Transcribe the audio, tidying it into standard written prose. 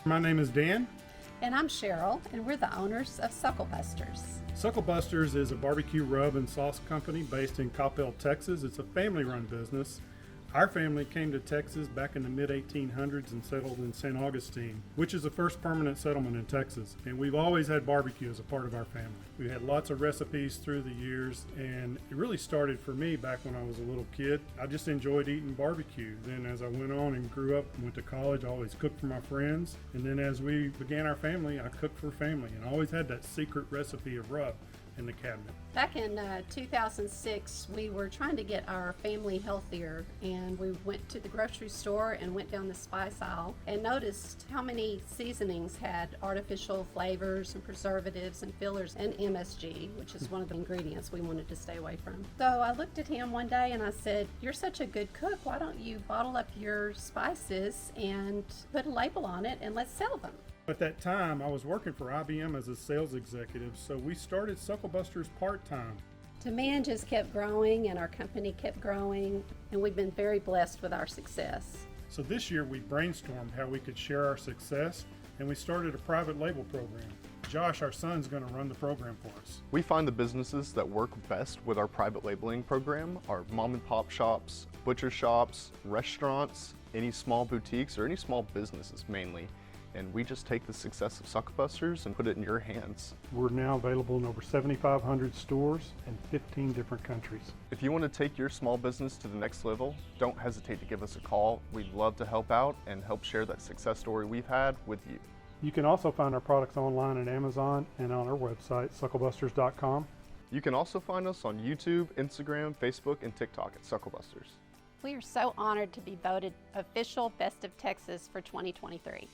My name is Dan. And I'm Cheryl, and we're the owners of SuckleBusters. SuckleBusters is a barbecue rub and sauce company based in Coppell, Texas. It's a family-run business. Our family came to Texas back in the mid-1800s and settled in St. Augustine, which is the first permanent settlement in Texas. And we've always had barbecue as a part of our family. We had lots of recipes through the years, and it really started for me back when I was a little kid. I just enjoyed eating barbecue. Then as I went on and grew up and went to college, I always cooked for my friends. And then as we began our family, I cooked for family, and I always had that secret recipe of rub in the cabinet. Back in 2006, we were trying to get our family healthier, and we went to the grocery store and went down the spice aisle and noticed how many seasonings had artificial flavors and preservatives and fillers and MSG, which is one of the ingredients we wanted to stay away from. So I looked at him one day and I said, "You're such a good cook, why don't you bottle up your spices and put a label on it and let's sell them?" At that time, I was working for IBM as a sales executive, so we started SuckleBusters part-time. Demand just kept growing and our company kept growing, and we've been very blessed with our success. So this year we brainstormed how we could share our success, and we started a private label program. Josh, our son's going to run the program for us. We find the businesses that work best with our private labeling program are mom and pop shops, butcher shops, restaurants, any small boutiques, or any small businesses mainly. And we just take the success of SuckleBusters and put it in your hands. We're now available in over 7,500 stores in 15 different countries. If you want to take your small business to the next level, don't hesitate to give us a call. We'd love to help out and help share that success story we've had with you. You can also find our products online at Amazon and on our website, SuckleBusters.com. You can also find us on YouTube, Instagram, Facebook, and TikTok at SuckleBusters. We are so honored to be voted official Best of Texas for 2023.